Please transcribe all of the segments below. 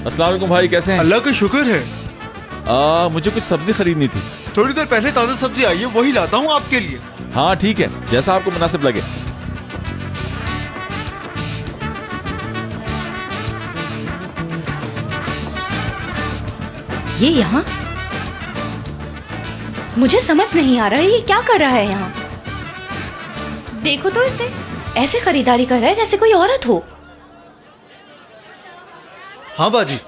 अस्सलाम वालेकुम भाई, कैसे हैं? अल्लाह का शुक्र है। मुझे कुछ सब्जी खरीदनी थी। थोड़ी देर पहले ताज़ा सब्जी आई है, वही लाता हूँ आपके लिए। हाँ ठीक है, जैसा आपको मुनासिब लगे। ये यहाँ मुझे समझ नहीं आ रहा है, ये क्या कर रहा है यहाँ। देखो तो इसे, ऐसे खरीदारी कर रहा है जैसे कोई औरत हो। हाँ बाजी।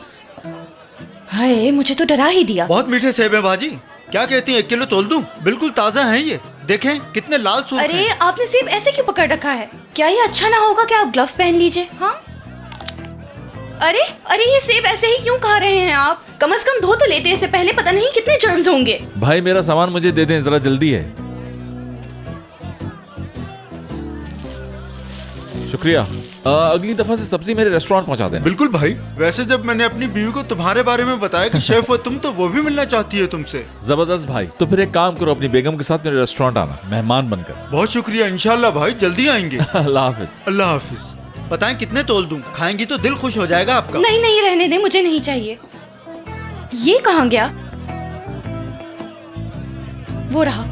हाय, मुझे तो डरा ही दिया। बहुत मीठे सेब है बाजी। क्या कहती हैं, 1 किलो तोल दूं? बिल्कुल ताज़ा हैं ये। देखें कितने लाल सूख हैं। अरे आपने सेब ऐसे क्यों पकड़ रखा है? क्या ये अच्छा ना होगा कि आप ग्लव्स पहन लीजिए? हाँ, अरे अरे ये सेब ऐसे ही क्यों खा रहे हैं आप? कम से कम धो तो लेते, इससे पहले पता नहीं कितने जर्म्स होंगे। भाई मेरा सामान मुझे दे दें, जरा जल्दी है। शुक्रिया। अगली दफा से सब्जी मेरे रेस्टोरेंट पहुंचा देना। बिल्कुल भाई। वैसे जब मैंने अपनी बीवी को तुम्हारे बारे में बताया कि शेफ हो तुम, तो वो भी मिलना चाहती है तुमसे। जबरदस्त भाई। तो फिर एक काम करो, अपनी बेगम के साथ मेरे रेस्टोरेंट आना, मेहमान बनकर। बहुत शुक्रिया, इंशाल्लाह भाई जल्दी आएंगे। अल्लाह हाफिज। अल्लाह हाफिज। बताएं कितने तोल दूं? खाएंगी तो दिल खुश हो जाएगा आपका। नहीं नहीं, रहने दे, मुझे नहीं चाहिए। ये कहाँ गया? वो रहा।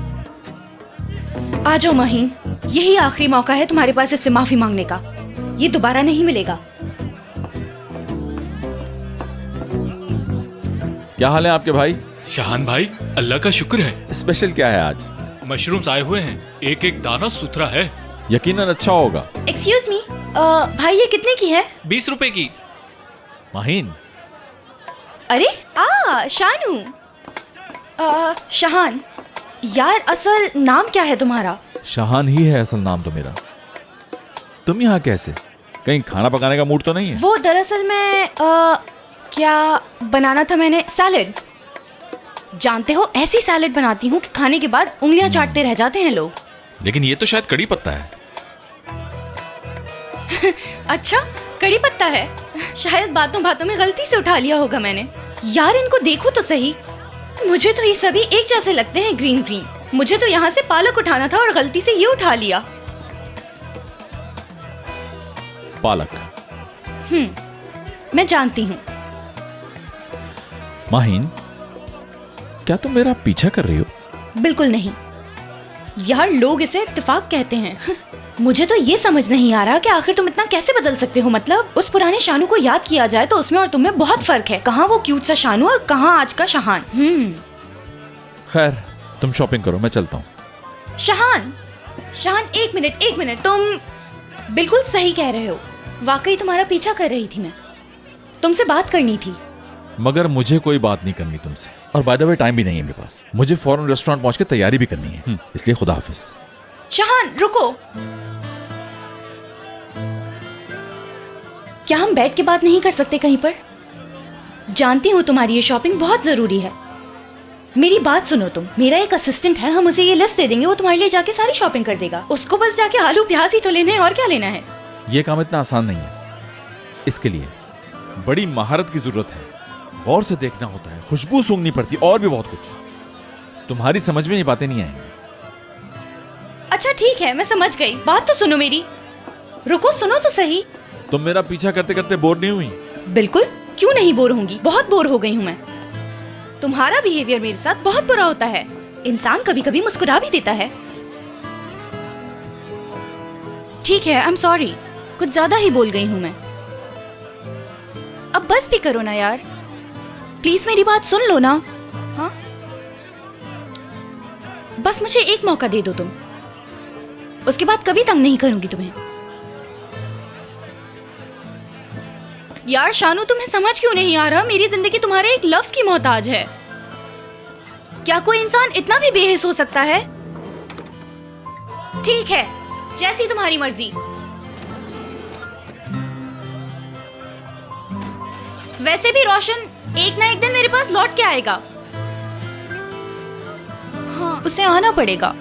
आ जाओ महीन, यही आखिरी मौका है तुम्हारे पास इससे माफी मांगने का। ये दोबारा नहीं मिलेगा। क्या हाल है आपके भाई? शाहान भाई, अल्लाह का शुक्र है। स्पेशल क्या है आज? मशरूम्स आए हुए हैं, एक एक दाना सुथरा है। यकीनन अच्छा होगा। एक्सक्यूज मी, भाई ये कितने की है? 20 रुपए की। माहीन। अरे शानू। शाहान, यार असल नाम क्या है तुम्हारा? शाहान ही है असल नाम तो मेरा। तुम यहाँ कैसे? कहीं खाना पकाने का मूड तो नहीं है? वो दरअसल मैं क्या बनाना था मैंने, सैलेड। जानते हो, ऐसी सैलेड बनाती हूँ कि खाने के बाद उंगलियां चाटते रह जाते हैं लोग। लेकिन ये तो शायद कड़ी पत्ता है। अच्छा, कड़ी पत्ता है। शायद बातों बातों में गलती से उठा लिया होगा मैंने। यार इनको देखो तो सही, मुझे तो ये सभी एक जैसे लगते हैं, ग्रीन ग्रीन। मुझे तो यहाँ से पालक उठाना था और गलती से ये उठा लिया। पालक। मैं जानती हूँ। माहीन, क्या तुम मेरा पीछा कर रही हो? बिल्कुल नहीं यार, लोग इसे इत्तेफाक कहते हैं। मुझे तो ये समझ नहीं आ रहा कि आखिर तुम इतना कैसे बदल सकते हो। मतलब उस पुराने शानू को याद किया जाए तो उसमें और तुम में बहुत फर्क है। कहाँ वो क्यूट सा शानू और कहाँ आज का शाहान। खैर, तुम शॉपिंग करो, मैं चलता हूँ। शाहान, शाहान एक मिनट, तुम बिल्कुल सही कह रहे हो। वाकई तुम्हारा पीछा कर रही थी मैं, तुमसे बात करनी थी। मगर मुझे कोई बात नहीं करनी तुमसे, और बाय द वे टाइम भी नहीं है मेरे पास। मुझे फौरन रेस्टोरेंट पहुंच के तैयारी भी करनी है, इसलिए खुदा हाफिज। शाहान रुको, क्या हम बैठ के बात नहीं कर सकते कहीं पर? जानती हूँ तुम्हारी ये शॉपिंग बहुत जरूरी है। मेरी बात सुनो, तुम मेरा एक असिस्टेंट है, हम उसे ये लिस्ट दे देंगे, वो तुम्हारे लिए जाके सारी शॉपिंग कर देगा। उसको बस जाके आलू प्याज ही तो लेने हैं, और क्या लेना है। ये काम इतना आसान नहीं है, इसके लिए बड़ी महारत की जरूरत है। गौर से देखना होता है, खुशबू सूंघनी पड़ती, और भी बहुत कुछ। तुम्हारी समझ में ये बातें नहीं आएंगी। अच्छा ठीक है, मैं समझ गई, बात तो सुनो मेरी। रुको, सुनो तो सही। तुम मेरा पीछा करते करते बोर नहीं हुई? बिल्कुल, क्यों नहीं बोर होंगी, बहुत बोर हो गई हूँ मैं। तुम्हारा बिहेवियर मेरे साथ बहुत बुरा होता है। इंसान कभी कभी मुस्कुरा भी देता है। ठीक है, आई एम सॉरी, कुछ ज्यादा ही बोल गई हूँ मैं। अब बस भी करो ना यार, प्लीज मेरी बात सुन लो ना। हाँ, बस मुझे एक मौका दे दो तुम, उसके बाद कभी तंग नहीं करूंगी तुम्हें। यार शानू, तुम्हें समझ क्यों नहीं आ रहा? मेरी जिंदगी तुम्हारे एक लफ्ज की मोहताज है। क्या कोई इंसान इतना भी बेहिस हो सकता है? ठीक है, जैसी तुम्हारी मर्जी। वैसे भी रोशन एक ना एक दिन मेरे पास लौट के आएगा। हाँ, उसे आना पड़ेगा।